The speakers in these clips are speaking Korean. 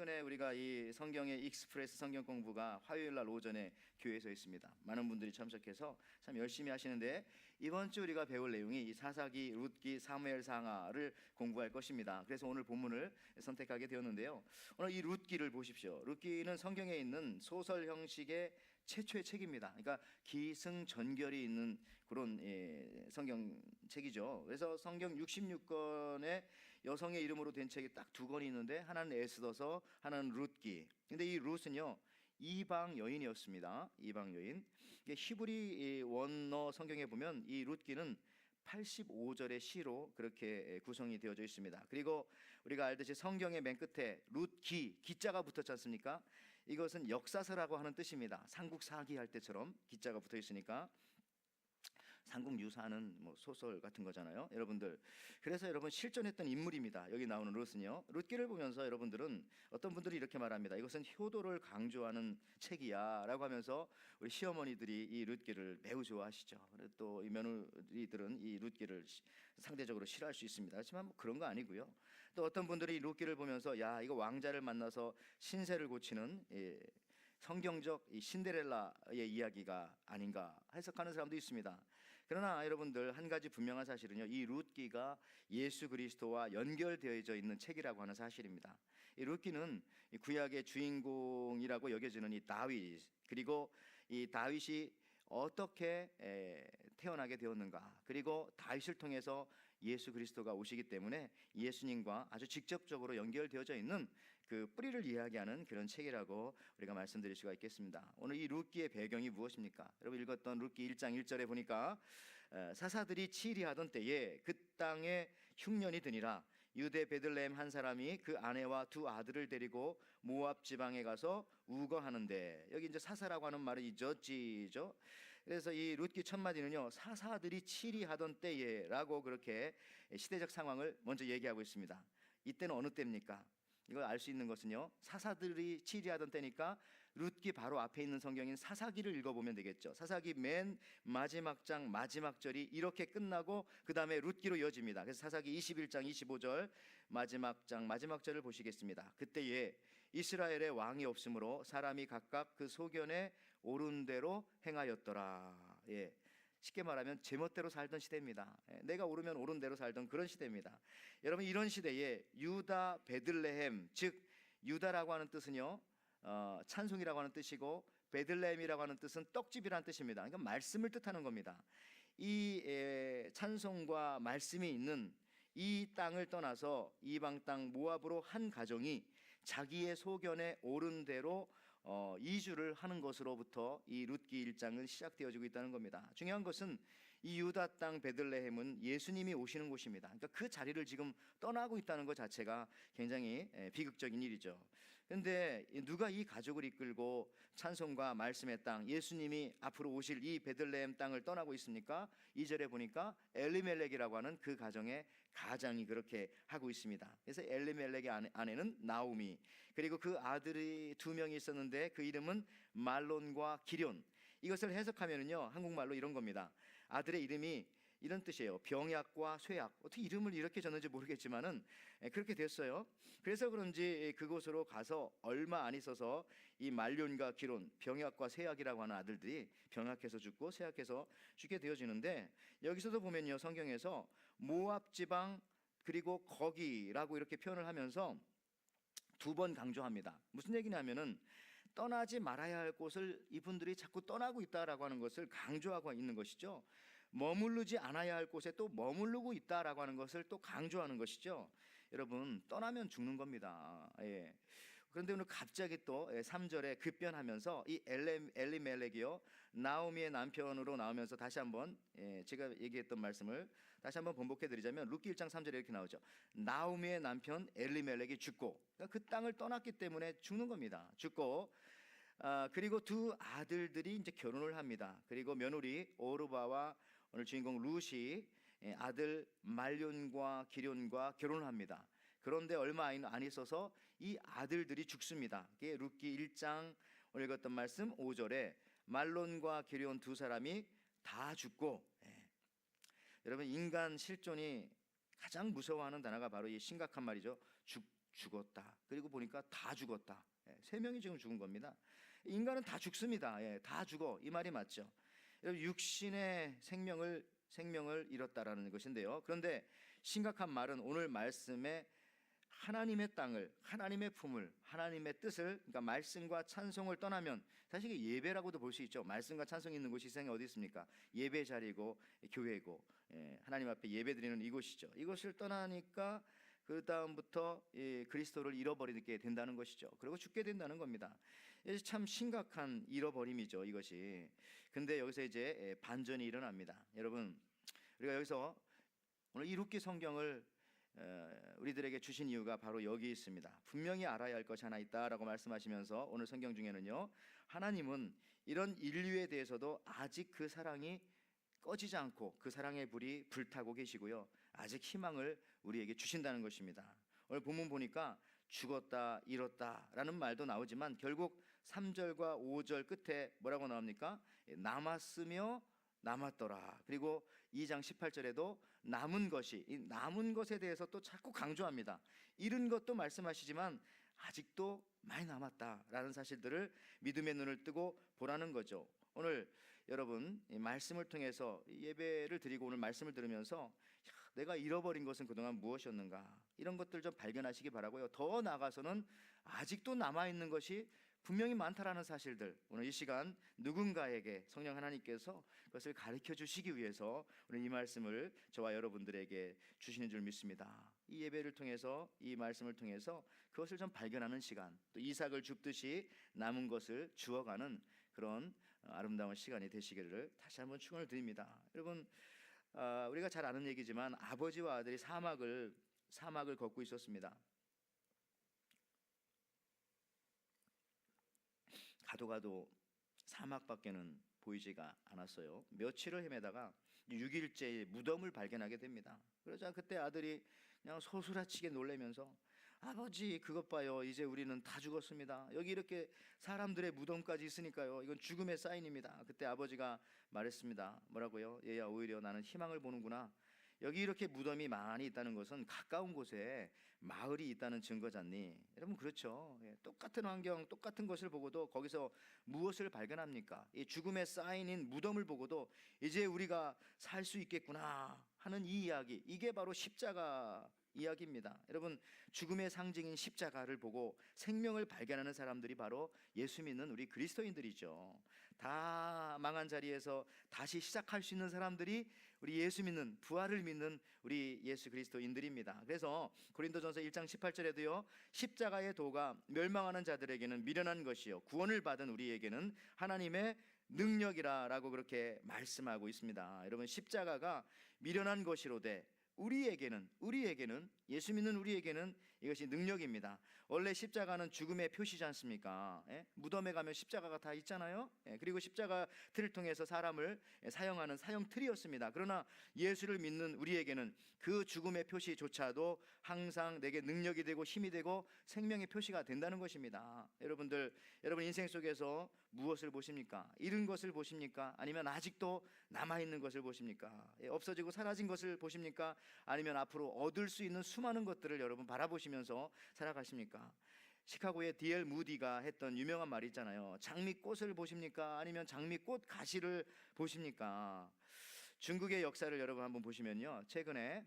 최근에 우리가 이 성경의 익스프레스 성경 공부가 화요일 날 오전에 교회에서 있습니다. 많은 분들이 참석해서 참 열심히 하시는데, 이번 주 우리가 배울 내용이 이 사사기, 룻기, 사무엘상하를 공부할 것입니다. 그래서 오늘 본문을 선택하게 되었는데요. 오늘 이 룻기를 보십시오. 룻기는 성경에 있는 소설 형식의 최초의 책입니다. 그러니까 기승전결이 있는 그런 성경책이죠. 그래서 성경 66권의 여성의 이름으로 된 책이 딱 두 권이 있는데, 하나는 에스더서, 하나는 룻기. 근데 이 룻은요, 이방 여인이었습니다. 이방 여인. 히브리 원어 성경에 보면 이 룻기는 85절의 시로 그렇게 구성이 되어져 있습니다. 그리고 우리가 알듯이 성경의 맨 끝에 룻기, 기자가 붙었지 않습니까? 이것은 역사서라고 하는 뜻입니다. 삼국사기 할 때처럼 기자가 붙어 있으니까 삼국유사는 뭐 소설 같은 거잖아요, 여러분들. 그래서 여러분 실존했던 인물입니다. 여기 나오는 룻은요. 룻기를 보면서 여러분들은, 어떤 분들이 이렇게 말합니다. 이것은 효도를 강조하는 책이야 라고 하면서 우리 시어머니들이 이 룻기를 매우 좋아하시죠. 또 이 며느리들은 이 룻기를 상대적으로 싫어할 수 있습니다. 하지만 뭐 그런 거 아니고요. 또 어떤 분들이 룻기를 보면서, 야, 이거 왕자를 만나서 신세를 고치는 성경적 이 신데렐라의 이야기가 아닌가 해석하는 사람도 있습니다. 그러나 여러분들, 한 가지 분명한 사실은요, 이 룻기가 예수 그리스도와 연결되어져 있는 책이라고 하는 사실입니다. 이 룻기는 구약의 주인공이라고 여겨지는 이 다윗, 그리고 이 다윗이 어떻게 태어나게 되었는가, 그리고 다윗을 통해서 예수 그리스도가 오시기 때문에 예수님과 아주 직접적으로 연결되어져 있는 그 뿌리를 이야기하는 그런 책이라고 우리가 말씀드릴 수가 있겠습니다. 오늘 이 룻기의 배경이 무엇입니까? 여러분 읽었던 룻기 1장 1절에 보니까 사사들이 치리하던 때에 그 땅에 흉년이 드니라. 유대 베들레헴 한 사람이 그 아내와 두 아들을 데리고 모압 지방에 가서 우거하는데, 여기 이제 사사라고 하는 말은 이 저지죠. 그래서 이 룻기 첫 마디는요, 사사들이 치리하던 때에라고 그렇게 시대적 상황을 먼저 얘기하고 있습니다. 이때는 어느 때입니까? 이걸 알 수 있는 것은요, 사사들이 치리하던 때니까 룻기 바로 앞에 있는 성경인 사사기를 읽어보면 되겠죠. 사사기 맨 마지막 장 마지막 절이 이렇게 끝나고 그 다음에 룻기로 이어집니다. 그래서 사사기 21장 25절 마지막 장 마지막 절을 보시겠습니다. 그때에 이스라엘의 왕이 없으므로 사람이 각각 그 소견에 옳은 대로 행하였더라. 쉽게 말하면 제멋대로 살던 시대입니다. 내가 오르면 오른 대로 살던 그런 시대입니다. 여러분, 이런 시대에 유다 베들레헴, 즉 유다라고 하는 뜻은요, 찬송이라고 하는 뜻이고, 베들레헴이라고 하는 뜻은 떡집이라는 뜻입니다. 그러니까 말씀을 뜻하는 겁니다. 이 찬송과 말씀이 있는 이 땅을 떠나서 이방 땅 모압으로 한 가정이 자기의 소견에 옳은 대로 이주를 하는 것으로부터 이 룻기 1장은 시작되어지고 있다는 겁니다. 중요한 것은 이 유다 땅 베들레헴은 예수님이 오시는 곳입니다. 그러니까 그 자리를 지금 떠나고 있다는 것 자체가 굉장히 비극적인 일이죠. 그런데 누가 이 가족을 이끌고 찬송과 말씀의 땅, 예수님이 앞으로 오실 이 베들레헴 땅을 떠나고 있습니까? 2절에 보니까 엘리멜렉이라고 하는 그 가정의 가장이 그렇게 하고 있습니다. 그래서 엘리멜렉의 아내는 나오미, 그리고 그 아들이 두 명이 있었는데 그 이름은 말론과 기럨. 이것을 해석하면은요, 한국말로 이런 겁니다. 아들의 이름이 이런 뜻이에요. 병약과 쇠약. 어떻게 이름을 이렇게 졌는지 모르겠지만은 그렇게 됐어요. 그래서 그런지 그곳으로 가서 얼마 안 있어서 이 말론과 기럨, 병약과 쇠약이라고 하는 아들들이 병약해서 죽고 쇠약해서 죽게 되어지는데, 여기서도 보면요, 성경에서 모압 지방 그리고 거기라고 이렇게 표현을 하면서 두 번 강조합니다. 무슨 얘기냐면은 떠나지 말아야 할 곳을 이분들이 자꾸 떠나고 있다라고 하는 것을 강조하고 있는 것이죠. 머무르지 않아야 할 곳에 또 머무르고 있다라고 하는 것을 또 강조하는 것이죠. 여러분, 떠나면 죽는 겁니다. 그런데 오늘 갑자기 또 3절에 급변하면서 이 엘리멜렉이요, 나오미의 남편으로 나오면서 다시 한번 제가 얘기했던 말씀을 다시 한번 번복해 드리자면, 룻기 1장 3절에 이렇게 나오죠. 나오미의 남편 엘리멜렉이 죽고, 그러니까 그 땅을 떠났기 때문에 죽는 겁니다. 죽고, 그리고 두 아들들이 이제 결혼을 합니다. 그리고 며느리 오르바와 오늘 주인공 룻이 아들 말론과 기럨과 결혼을 합니다. 그런데 얼마 안 있어서 이 아들들이 죽습니다. 이게 룻기 1장 오늘 읽었던 말씀 5절에 말론과 기럨 두 사람이 다 죽고, 여러분, 인간 실존이 가장 무서워하는 단어가 바로 이 심각한 말이죠. 죽었다. 그리고 보니까 다 죽었다. 3명이 지금 죽은 겁니다. 인간은 다 죽습니다. 다 죽어. 이 말이 맞죠. 육신의 생명을 잃었다라는 것인데요. 그런데 심각한 말은 오늘 말씀에 하나님의 땅을, 하나님의 품을, 하나님의 뜻을, 그러니까 말씀과 찬송을 떠나면, 사실 이게 예배라고도 볼 수 있죠. 말씀과 찬송이 있는 곳이 세상에 어디 있습니까? 예배 자리고 교회고, 하나님 앞에 예배드리는 이곳이죠. 이곳을 떠나니까 그 다음부터 그리스도를 잃어버리게 된다는 것이죠. 그리고 죽게 된다는 겁니다. 참 심각한 잃어버림이죠, 이것이. 근데 여기서 이제 반전이 일어납니다. 여러분, 우리가 여기서 오늘 이 룻기 성경을 우리들에게 주신 이유가 바로 여기 있습니다. 분명히 알아야 할 것이 하나 있다라고 말씀하시면서 오늘 성경 중에는요, 하나님은 이런 인류에 대해서도 아직 그 사랑이 꺼지지 않고 그 사랑의 불이 불타고 계시고요, 아직 희망을 우리에게 주신다는 것입니다. 오늘 본문 보니까 죽었다, 잃었다라는 말도 나오지만 결국 3절과 5절 끝에 뭐라고 나옵니까? 남았으며 남았더라. 그리고 2장 18절에도 남은 것이, 이 남은 것에 대해서 또 자꾸 강조합니다. 잃은 것도 말씀하시지만 아직도 많이 남았다라는 사실들을 믿음의 눈을 뜨고 보라는 거죠. 오늘 여러분, 이 말씀을 통해서 예배를 드리고 오늘 말씀을 들으면서 내가 잃어버린 것은 그동안 무엇이었는가, 이런 것들 좀 발견하시기 바라고요. 더 나아가서는 아직도 남아있는 것이 분명히 많다라는 사실들, 오늘 이 시간 누군가에게 성령 하나님께서 그것을 가르쳐 주시기 위해서 오늘 이 말씀을 저와 여러분들에게 주시는 줄 믿습니다. 이 예배를 통해서, 이 말씀을 통해서 그것을 좀 발견하는 시간, 또 이삭을 줍듯이 남은 것을 주어가는 그런 아름다운 시간이 되시기를 다시 한번 축원을 드립니다. 여러분, 우리가 잘 아는 얘기지만 아버지와 아들이 사막을 걷고 있었습니다. 가도 사막밖에는 보이지가 않았어요. 며칠을 헤매다가 6일째 무덤을 발견하게 됩니다. 그러자 그때 아들이 그냥 소스라치게 놀라면서, 아버지 그것 봐요, 이제 우리는 다 죽었습니다. 여기 이렇게 사람들의 무덤까지 있으니까요, 이건 죽음의 사인입니다. 그때 아버지가 말했습니다. 뭐라고요? 얘야, 오히려 나는 희망을 보는구나. 여기 이렇게 무덤이 많이 있다는 것은 가까운 곳에 마을이 있다는 증거잖니. 여러분, 그렇죠. 똑같은 환경, 똑같은 것을 보고도 거기서 무엇을 발견합니까? 이 죽음의 사인인 무덤을 보고도 이제 우리가 살 수 있겠구나 하는 이 이야기, 이게 바로 십자가 이야기입니다. 여러분, 죽음의 상징인 십자가를 보고 생명을 발견하는 사람들이 바로 예수 믿는 우리 그리스도인들이죠. 다 망한 자리에서 다시 시작할 수 있는 사람들이 우리 예수 믿는, 부활을 믿는 우리 예수 그리스도인들입니다. 그래서 고린도전서 1장 18절에도요, 십자가의 도가 멸망하는 자들에게는 미련한 것이요 구원을 받은 우리에게는 하나님의 능력이라라고 그렇게 말씀하고 있습니다. 여러분, 십자가가 미련한 것이로되 우리에게는 예수 믿는 우리에게는 이것이 능력입니다. 원래 십자가는 죽음의 표시지 않습니까? 무덤에 가면 십자가가 다 있잖아요. 그리고 십자가 틀을 통해서 사람을 사형하는 사형 틀이었습니다. 그러나 예수를 믿는 우리에게는 그 죽음의 표시조차도 항상 내게 능력이 되고 힘이 되고 생명의 표시가 된다는 것입니다. 여러분 인생 속에서 무엇을 보십니까? 잃은 것을 보십니까? 아니면 아직도 남아있는 것을 보십니까? 없어지고 사라진 것을 보십니까? 아니면 앞으로 얻을 수 있는 수많은 것들을 여러분 바라보시면서 살아가십니까? 시카고의 D.L. 무디가 했던 유명한 말이 있잖아요. 장미꽃을 보십니까? 아니면 장미꽃 가시를 보십니까? 중국의 역사를 여러분 한번 보시면요, 최근에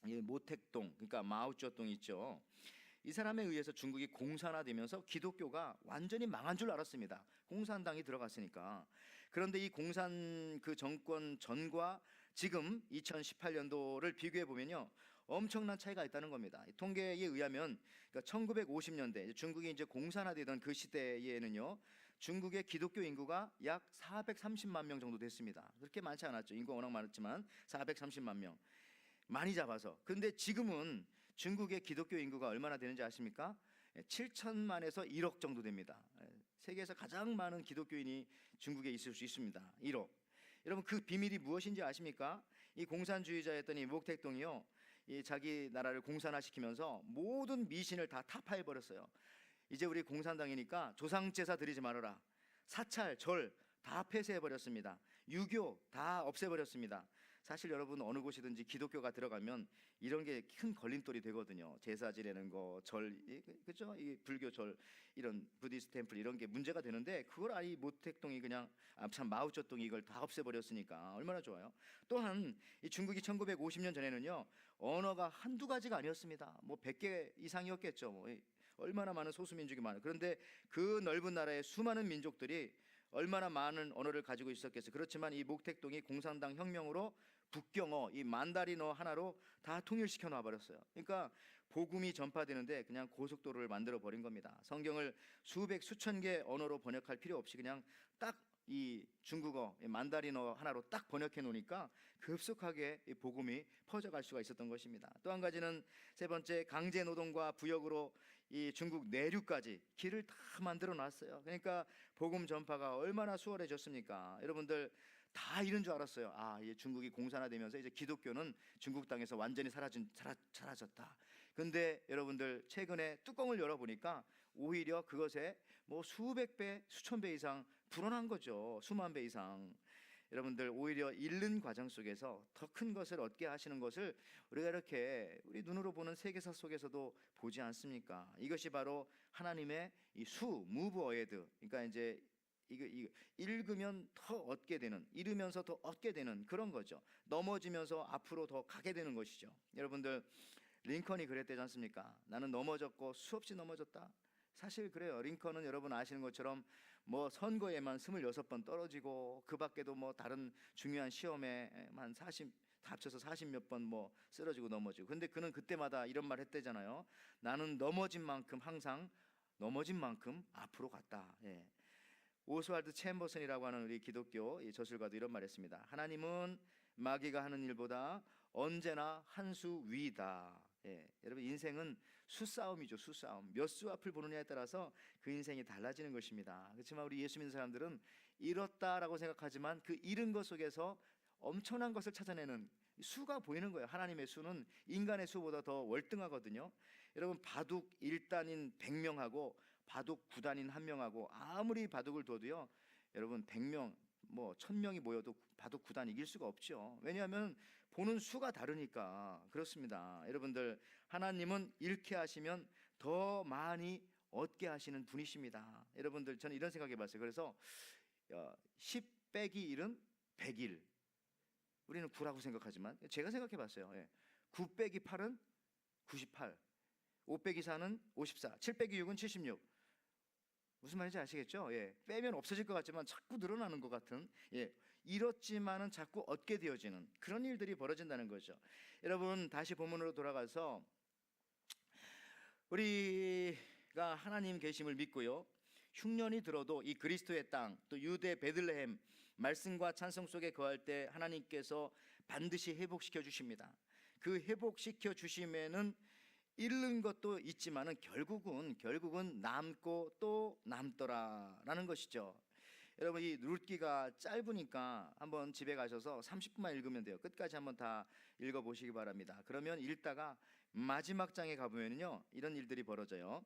이 모택동, 그러니까 마오쩌둥 있죠. 이 사람에 의해서 중국이 공산화되면서 기독교가 완전히 망한 줄 알았습니다. 공산당이 들어갔으니까. 그런데 이 공산 그 정권 전과 지금 2018년도를 비교해 보면요, 엄청난 차이가 있다는 겁니다. 통계에 의하면 그러니까 1950년대 중국이 이제 공산화되던 그 시대에는요, 중국의 기독교 인구가 약 430만 명 정도 됐습니다. 그렇게 많지 않았죠. 인구가 워낙 많았지만 430만 명 많이 잡아서. 근데 지금은 중국의 기독교 인구가 얼마나 되는지 아십니까? 7천만에서 1억 정도 됩니다. 세계에서 가장 많은 기독교인이 중국에 있을 수 있습니다. 1억. 여러분, 그 비밀이 무엇인지 아십니까? 이 공산주의자였던 이 모택동이요, 이 자기 나라를 공산화시키면서 모든 미신을 다 타파해 버렸어요. 이제 우리 공산당이니까 조상 제사 드리지 말아라. 사찰, 절 다 폐쇄해 버렸습니다. 유교 다 없애 버렸습니다. 사실 여러분 어느 곳이든지 기독교가 들어가면 이런 게 큰 걸림돌이 되거든요. 제사 지내는 거, 절, 그죠? 이 불교 절, 이런 부디스트 템플 이런 게 문제가 되는데 그걸 아니 모택동이 그냥 참 마오쩌둥이 이걸 다 없애버렸으니까 얼마나 좋아요. 또한 이 중국이 1950년 전에는요 언어가 한두 가지가 아니었습니다. 뭐 100개 이상이었겠죠. 뭐 얼마나 많은 소수민족이 많아요. 그런데 그 넓은 나라에 수많은 민족들이 얼마나 많은 언어를 가지고 있었겠어요. 그렇지만 이 목택동이 공산당 혁명으로 북경어, 이 만다린어 하나로 다 통일시켜 놔 버렸어요. 그러니까 복음이 전파되는데 그냥 고속도로를 만들어 버린 겁니다. 성경을 수백 수천 개 언어로 번역할 필요 없이 그냥 딱 이 중국어, 이 만다린어 하나로 딱 번역해 놓으니까 급속하게 이 복음이 퍼져갈 수가 있었던 것입니다. 또 한 가지는 세 번째, 강제 노동과 부역으로 이 중국 내륙까지 길을 다 만들어 놨어요. 그러니까 복음 전파가 얼마나 수월해졌습니까? 여러분들 다 이런 줄 알았어요. 아, 이 중국이 공산화되면서 이제 기독교는 중국 땅에서 완전히 사라졌다. 근데 여러분들 최근에 뚜껑을 열어보니까 오히려 그것에 뭐 수백 배, 수천 배 이상 불어난 거죠. 수만 배 이상. 여러분들 오히려 잃는 과정 속에서 더 큰 것을 얻게 하시는 것을 우리가 이렇게 우리 눈으로 보는 세계사 속에서도 보지 않습니까? 이것이 바로 하나님의 이 move ahead. 그러니까 이제 이거 읽으면 더 얻게 되는, 잃으면서 더 얻게 되는 그런 거죠. 넘어지면서 앞으로 더 가게 되는 것이죠. 여러분들 링컨이 그랬대지 않습니까? 나는 넘어졌고 수없이 넘어졌다. 사실 그래요. 링컨은 여러분 아시는 것처럼 뭐 선거에만 26번 떨어지고 그 밖에도 뭐 다른 중요한 시험에만 40 다 합쳐서 40 몇 번 뭐 쓰러지고 넘어지고. 근데 그는 그때마다 이런 말 했대잖아요. 나는 넘어진 만큼 항상 넘어진 만큼 앞으로 갔다. 예. 오스왈드 챔버슨이라고 하는 우리 기독교 저술가도 이런 말했습니다. 하나님은 마귀가 하는 일보다 언제나 한 수 위다. 예, 여러분 인생은 수싸움이죠. 수싸움. 몇 수 앞을 보느냐에 따라서 그 인생이 달라지는 것입니다. 그렇지만 우리 예수 믿는 사람들은 잃었다라고 생각하지만 그 잃은 것 속에서 엄청난 것을 찾아내는 수가 보이는 거예요. 하나님의 수는 인간의 수보다 더 월등하거든요. 여러분 바둑 1단인 100명하고 바둑 9단인 1명하고 아무리 바둑을 둬도요 여러분 100명 뭐 1000명이 모여도 바둑 9단 이길 수가 없죠. 왜냐하면 보는 수가 다르니까. 그렇습니다. 여러분들 하나님은 잃게 하시면 더 많이 얻게 하시는 분이십니다. 여러분들 저는 이런 생각해 봤어요. 그래서 10 빼기 1은 100일. 우리는 9라고 생각하지만 제가 생각해 봤어요. 9 빼기 8은 98, 5 빼기 4는 54, 7 빼기 6은 76. 무슨 말인지 아시겠죠? 빼면 없어질 것 같지만 자꾸 늘어나는 것 같은, 잃었지만은 자꾸 얻게 되어지는 그런 일들이 벌어진다는 거죠. 여러분 다시 본문으로 돌아가서 우리가 하나님 계심을 믿고요, 흉년이 들어도 이 그리스도의 땅, 또 유대 베들레헴 말씀과 찬송 속에 거할 때 하나님께서 반드시 회복시켜 주십니다. 그 회복시켜 주심에는 잃는 것도 있지만은 결국은 남고 또 남더라라는 것이죠. 여러분 이 룻기가 짧으니까 한번 집에 가셔서 30분만 읽으면 돼요. 끝까지 한번 다 읽어보시기 바랍니다. 그러면 읽다가 마지막 장에 가보면요 이런 일들이 벌어져요.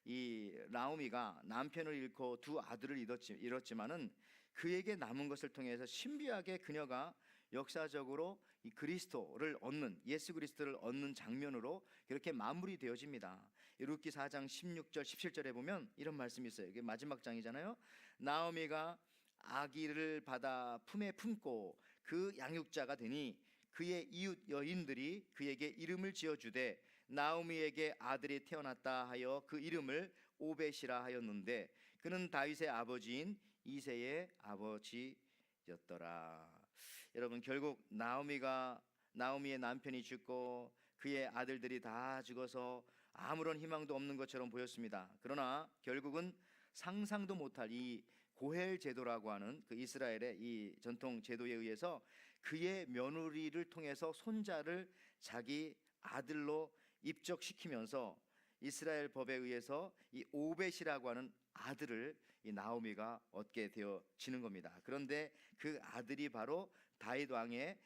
이 나오미가 남편을 잃고 두 아들을 잃었지만은 그에게 남은 것을 통해서 신비하게 그녀가 역사적으로 이 그리스도를 얻는, 예수 그리스도를 얻는 장면으로 그렇게 마무리되어집니다. 룻기 4장 16절 17절에 보면 이런 말씀이 있어요. 이게 마지막 장이잖아요. 나오미가 아기를 받아 품에 품고 그 양육자가 되니 그의 이웃 여인들이 그에게 이름을 지어주되 나오미에게 아들이 태어났다 하여 그 이름을 오벳이라 하였는데 그는 다윗의 아버지인 이새의 아버지였더라. 여러분 결국 나오미의 남편이 죽고 그의 아들들이 다 죽어서 아무런 희망도 없는 것처럼 보였습니다. 그러나 결국은 상상도 못할 이 고헬 제도라고 하는 그 이스라엘의 이 전통 제도에 의해서 그의 며느리를 통해서 손자를 자기 아들로 입적시키면서 이스라엘 법에 의해서 이 오벳이라고 하는 아들을 이 나오미가 얻게 되어지는 겁니다. 그런데 그 아들이 바로 다윗 왕의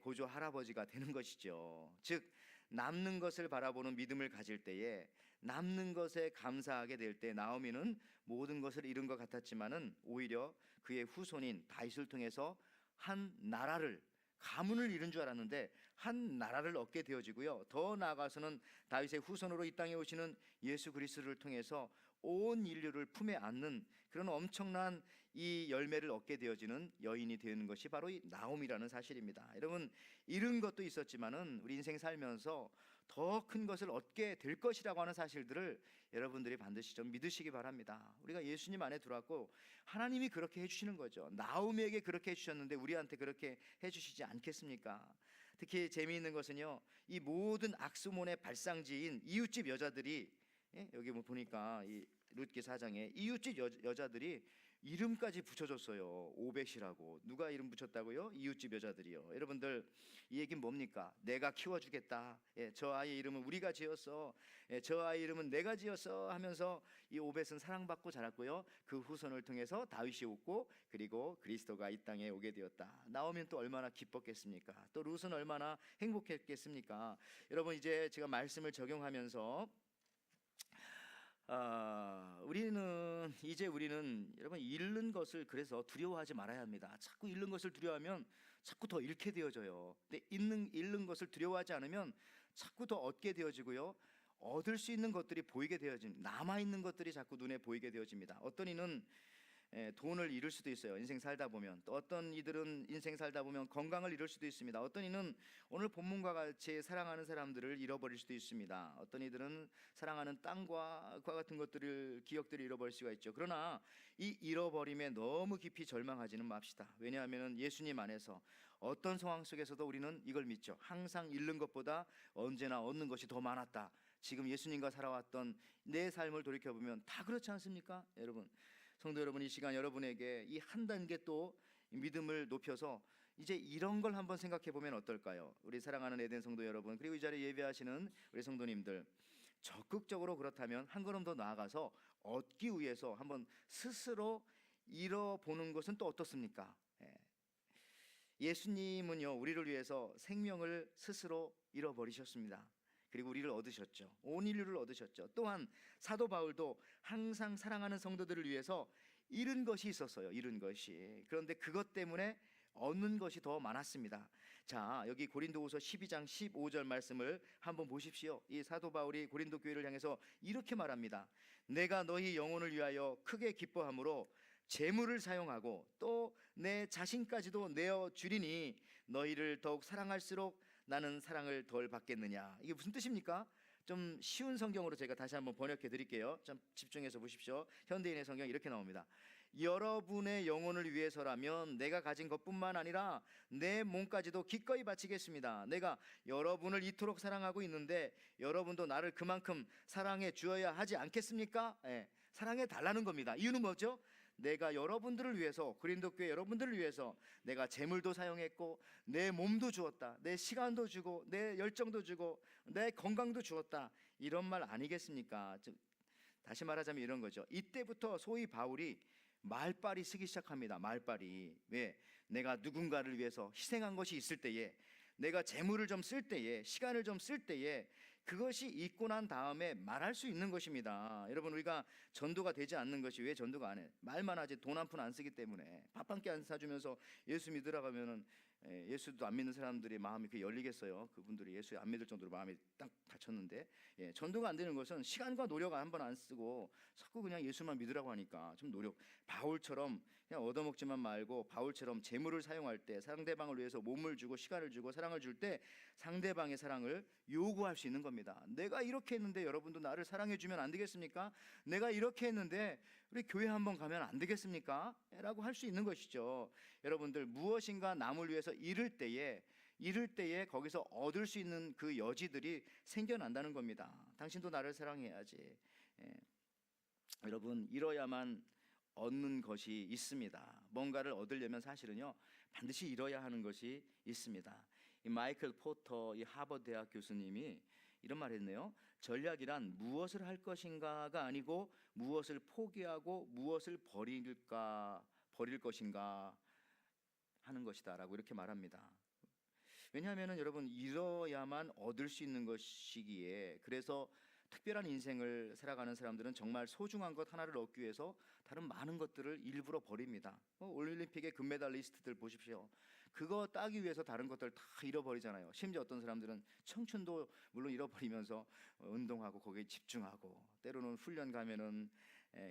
고조 할아버지가 되는 것이죠. 즉 남는 것을 바라보는 믿음을 가질 때에, 남는 것에 감사하게 될 때 나오미는 모든 것을 잃은 것 같았지만은 오히려 그의 후손인 다윗을 통해서 한 나라를, 가문을 이룬 줄 알았는데 한 나라를 얻게 되어지고요. 더 나아가서는 다윗의 후손으로 이 땅에 오시는 예수 그리스도를 통해서 온 인류를 품에 안는 그런 엄청난 이 열매를 얻게 되어지는 여인이 되는 것이 바로 이 나옴이라는 사실입니다. 여러분, 잃은 것도 있었지만은 우리 인생 살면서 더 큰 것을 얻게 될 것이라고 하는 사실들을 여러분들이 반드시 좀 믿으시기 바랍니다. 우리가 예수님 안에 들어왔고 하나님이 그렇게 해주시는 거죠. 나오미에게 그렇게 해주셨는데 우리한테 그렇게 해주시지 않겠습니까? 특히 재미있는 것은요, 이 모든 악수몬의 발상지인 이웃집 여자들이, 여기 뭐 보니까 이 룻기 4장에 이웃집 여자들이 이름까지 붙여줬어요. 오벳이라고. 누가 이름 붙였다고요? 이웃집 여자들이요. 여러분들, 이 얘기는 뭡니까? 내가 키워주겠다. 저 아이의 이름은 우리가 지었어. 저 아이 이름은 내가 지었어 하면서 이 오벳은 사랑받고 자랐고요. 그 후손을 통해서 다윗이 오고 그리고 그리스도가 이 땅에 오게 되었다. 나오면 또 얼마나 기뻤겠습니까? 또 룻은 얼마나 행복했겠습니까? 여러분, 이제 제가 말씀을 적용하면서 우리는 여러분 잃는 것을 그래서 두려워하지 말아야 합니다. 자꾸 잃는 것을 두려워하면 자꾸 더 잃게 되어져요. 근데 잃는 것을 두려워하지 않으면 자꾸 더 얻게 되어지고요. 얻을 수 있는 것들이 보이게 되어집니다. 남아있는 것들이 자꾸 눈에 보이게 되어집니다. 어떤 이는 돈을 잃을 수도 있어요. 인생 살다 보면. 또 어떤 이들은 인생 살다 보면 건강을 잃을 수도 있습니다. 어떤 이는 오늘 본문과 같이 사랑하는 사람들을 잃어버릴 수도 있습니다. 어떤 이들은 사랑하는 땅과 같은 것들을 기억들을 잃어버릴 수가 있죠. 그러나 이 잃어버림에 너무 깊이 절망하지는 맙시다. 왜냐하면 예수님 안에서 어떤 상황 속에서도 우리는 이걸 믿죠. 항상 잃는 것보다 언제나 얻는 것이 더 많았다. 지금 예수님과 살아왔던 내 삶을 돌이켜보면 다 그렇지 않습니까? 여러분, 성도 여러분, 이 시간 여러분에게 이 한 단계 또 믿음을 높여서 이제 이런 걸 한번 생각해 보면 어떨까요? 우리 사랑하는 에덴 성도 여러분, 그리고 이 자리에 예배하시는 우리 성도님들, 적극적으로 그렇다면 한 걸음 더 나아가서 얻기 위해서 한번 스스로 잃어보는 것은 또 어떻습니까? 예수님은요, 우리를 위해서 생명을 스스로 잃어버리셨습니다. 그리고 우리를 얻으셨죠. 온 인류를 얻으셨죠. 또한 사도 바울도 항상 사랑하는 성도들을 위해서 잃은 것이 있었어요. 잃은 것이. 그런데 그것 때문에 얻는 것이 더 많았습니다. 자, 여기 고린도후서 12장 15절 말씀을 한번 보십시오. 이 사도 바울이 고린도 교회를 향해서 이렇게 말합니다. 내가 너희 영혼을 위하여 크게 기뻐함으로 재물을 사용하고 또 내 자신까지도 내어 주리니 너희를 더욱 사랑할수록 나는 사랑을 덜 받겠느냐. 이게 무슨 뜻입니까? 좀 쉬운 성경으로 제가 다시 한번 번역해 드릴게요. 좀 집중해서 보십시오. 현대인의 성경 이렇게 나옵니다. 여러분의 영혼을 위해서라면 내가 가진 것뿐만 아니라 내 몸까지도 기꺼이 바치겠습니다. 내가 여러분을 이토록 사랑하고 있는데 여러분도 나를 그만큼 사랑해 주어야 하지 않겠습니까? 사랑해 달라는 겁니다. 이유는 뭐죠? 내가 여러분들을 위해서, 고린도 교회 여러분들을 위해서 내가 재물도 사용했고 내 몸도 주었다. 내 시간도 주고 내 열정도 주고 내 건강도 주었다. 이런 말 아니겠습니까? 다시 말하자면 이런 거죠. 이때부터 소위 바울이 말빨이 쓰기 시작합니다. 말빨이. 왜? 내가 누군가를 위해서 희생한 것이 있을 때에, 내가 재물을 좀 쓸 때에, 시간을 좀 쓸 때에 그것이 있고 난 다음에 말할 수 있는 것입니다. 여러분, 우리가 전도가 되지 않는 것이 왜 전도가 안 해? 말만 하지 돈 한 푼 안 쓰기 때문에. 밥 한 끼 안 사주면서 예수 믿으라고 하면은 예수도 안 믿는 사람들의 마음이 그 열리겠어요? 그분들이 예수 안 믿을 정도로 마음이 딱 닫혔는데, 전도가 안 되는 것은 시간과 노력 한 번 안 쓰고 자꾸 그냥 예수만 믿으라고 하니까 좀 노력. 바울처럼 그냥 얻어먹지만 말고 바울처럼 재물을 사용할 때, 상대방을 위해서 몸을 주고 시간을 주고 사랑을 줄 때 상대방의 사랑을 요구할 수 있는 겁니다. 내가 이렇게 했는데 여러분도 나를 사랑해 주면 안 되겠습니까? 내가 이렇게 했는데 우리 교회 한번 가면 안 되겠습니까? 라고 할 수 있는 것이죠. 여러분들, 무엇인가 남을 위해서 잃을 때에 거기서 얻을 수 있는 그 여지들이 생겨난다는 겁니다. 당신도 나를 사랑해야지. 여러분, 잃어야만 얻는 것이 있습니다. 뭔가를 얻으려면 사실은요, 반드시 잃어야 하는 것이 있습니다. 이 마이클 포터, 이 하버드 대학 교수님이 이런 말을 했네요. 전략이란 무엇을 할 것인가가 아니고 무엇을 포기하고 무엇을 버릴 것인가 하는 것이다라고 이렇게 말합니다. 왜냐하면 여러분, 잃어야만 얻을 수 있는 것이기에, 그래서 특별한 인생을 살아가는 사람들은 정말 소중한 것 하나를 얻기 위해서 다른 많은 것들을 일부러 버립니다. 올림픽의 금메달리스트들 보십시오. 그거 따기 위해서 다른 것들 다 잃어버리잖아요. 심지어 어떤 사람들은 청춘도 물론 잃어버리면서 운동하고 거기에 집중하고, 때로는 훈련 가면은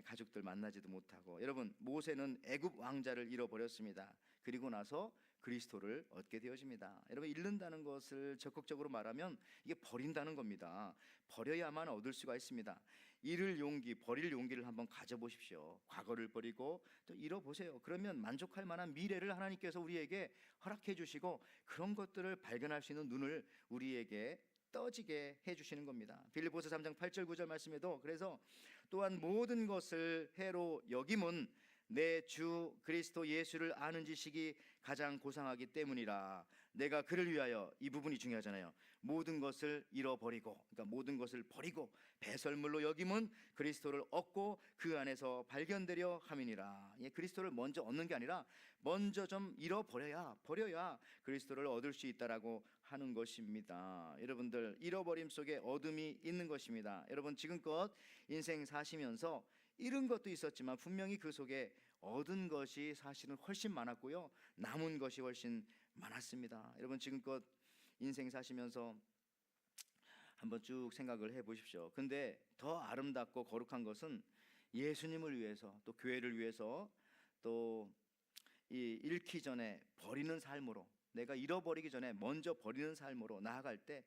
가족들 만나지도 못하고. 여러분, 모세는 애굽 왕자를 잃어버렸습니다. 그리고 나서 그리스도를 얻게 되어집니다. 여러분, 잃는다는 것을 적극적으로 말하면 이게 버린다는 겁니다. 버려야만 얻을 수가 있습니다. 잃을 용기, 버릴 용기를 한번 가져보십시오. 과거를 버리고 또 잃어보세요. 그러면 만족할 만한 미래를 하나님께서 우리에게 허락해 주시고, 그런 것들을 발견할 수 있는 눈을 우리에게 떠지게 해주시는 겁니다. 빌립보서 3장 8절 9절 말씀에도, 그래서 또한 모든 것을 해로 여김은 내 주 그리스도 예수를 아는 지식이 가장 고상하기 때문이라. 내가 그를 위하여, 이 부분이 중요하잖아요. 모든 것을 잃어버리고, 그러니까 모든 것을 버리고 배설물로 여김은 그리스도를 얻고 그 안에서 발견되려 함이니라. 그리스도를 먼저 얻는 게 아니라 먼저 좀 잃어버려야, 버려야 그리스도를 얻을 수 있다라고 하는 것입니다. 여러분들, 잃어버림 속에 어둠이 있는 것입니다. 여러분, 지금껏 인생 사시면서 잃은 것도 있었지만 분명히 그 속에 얻은 것이 사실은 훨씬 많았고요, 남은 것이 훨씬 많았습니다. 여러분, 지금껏 인생 사시면서 한번 쭉 생각을 해보십시오. 근데 더 아름답고 거룩한 것은 예수님을 위해서, 또 교회를 위해서, 또 이 잃기 전에 버리는 삶으로, 내가 잃어버리기 전에 먼저 버리는 삶으로 나아갈 때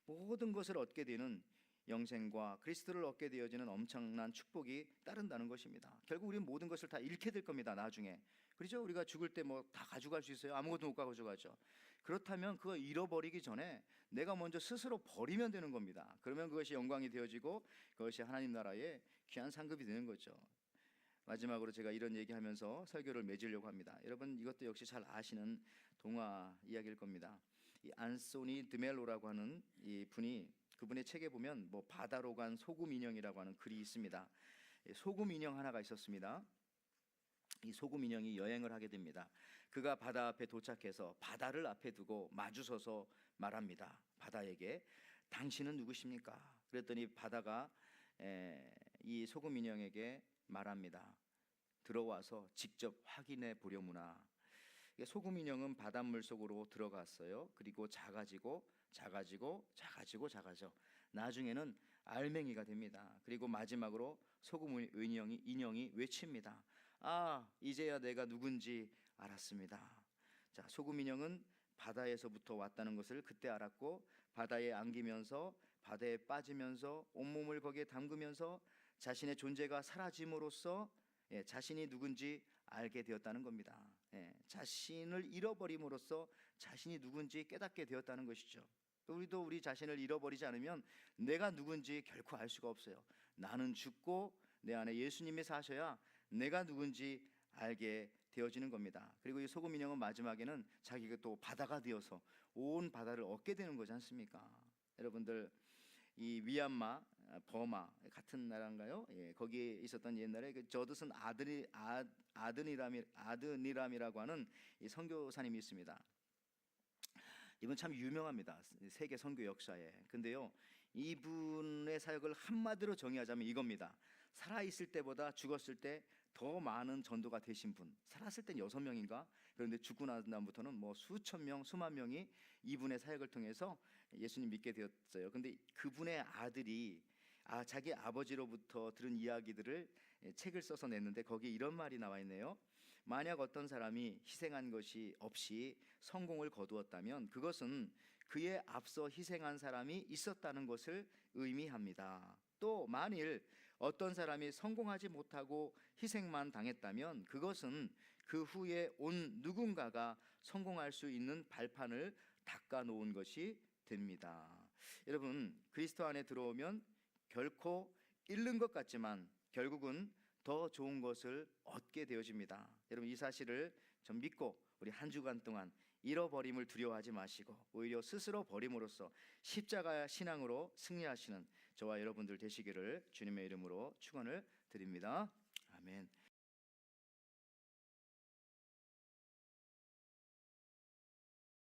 모든 것을 얻게 되는 영생과 그리스도를 얻게 되어지는 엄청난 축복이 따른다는 것입니다. 결국 우리는 모든 것을 다 잃게 될 겁니다, 나중에. 그렇죠? 우리가 죽을 때 뭐 다 가져갈 수 있어요? 아무것도 못 가져가죠. 그렇다면 그거 잃어버리기 전에 내가 먼저 스스로 버리면 되는 겁니다. 그러면 그것이 영광이 되어지고 그것이 하나님 나라의 귀한 상급이 되는 거죠. 마지막으로 제가 이런 얘기하면서 설교를 맺으려고 합니다. 여러분, 이것도 역시 잘 아시는 동화 이야기일 겁니다. 이 안소니 드멜로라고 하는 이 분이, 그분의 책에 보면 뭐 바다로 간 소금 인형이라고 하는 글이 있습니다. 소금 인형 하나가 있었습니다. 이 소금 인형이 여행을 하게 됩니다. 그가 바다 앞에 도착해서 바다를 앞에 두고 마주서서 말합니다. 바다에게, 당신은 누구십니까? 그랬더니 바다가 이 소금 인형에게 말합니다. 들어와서 직접 확인해 보려무나. 소금 인형은 바닷물 속으로 들어갔어요. 그리고 작아지고 나중에는 알맹이가 됩니다. 그리고 마지막으로 소금 인형이 외칩니다. 아, 이제야 내가 누군지 알았습니다. 자, 소금 인형은 바다에서부터 왔다는 것을 그때 알았고, 바다에 안기면서, 바다에 빠지면서, 온몸을 거기에 담그면서 자신의 존재가 사라짐으로써 자신이 누군지 알게 되었다는 겁니다. 자신을 잃어버림으로써 자신이 누군지 깨닫게 되었다는 것이죠. 우리도 우리 자신을 잃어버리지 않으면 내가 누군지 결코 알 수가 없어요. 나는 죽고 내 안에 예수님이 사셔야 내가 누군지 알게 되어지는 겁니다. 그리고 이 소금 인형은 마지막에는 자기가 또 바다가 되어서 온 바다를 얻게 되는 거지 않습니까? 여러분들, 이 미얀마, 버마 같은 나라인가요? 거기에 있었던 옛날에 그 저드슨 아드니람이라고 하는 이 선교사님이 있습니다. 이분 참 유명합니다, 세계 선교 역사에. 근데요, 이분의 사역을 한마디로 정의하자면 이겁니다. 살아있을 때보다 죽었을 때 더 많은 전도가 되신 분. 살았을 땐 6명인가? 그런데 죽고 난 다음부터는 뭐 수천 명, 수만 명이 이분의 사역을 통해서 예수님 믿게 되었어요. 근데 그분의 아들이 자기 아버지로부터 들은 이야기들을 책을 써서 냈는데 거기에 이런 말이 나와 있네요. 만약 어떤 사람이 희생한 것이 없이 성공을 거두었다면 그것은 그에 앞서 희생한 사람이 있었다는 것을 의미합니다. 또 만일 어떤 사람이 성공하지 못하고 희생만 당했다면 그것은 그 후에 온 누군가가 성공할 수 있는 발판을 닦아 놓은 것이 됩니다. 여러분, 그리스도 안에 들어오면 결코 잃는 것 같지만 결국은 더 좋은 것을 얻게 되어집니다. 여러분, 이 사실을 좀 믿고 우리 한 주간 동안 잃어버림을 두려워하지 마시고 오히려 스스로 버림으로써 십자가 신앙으로 승리하시는 저와 여러분들 되시기를 주님의 이름으로 축원을 드립니다. 아멘.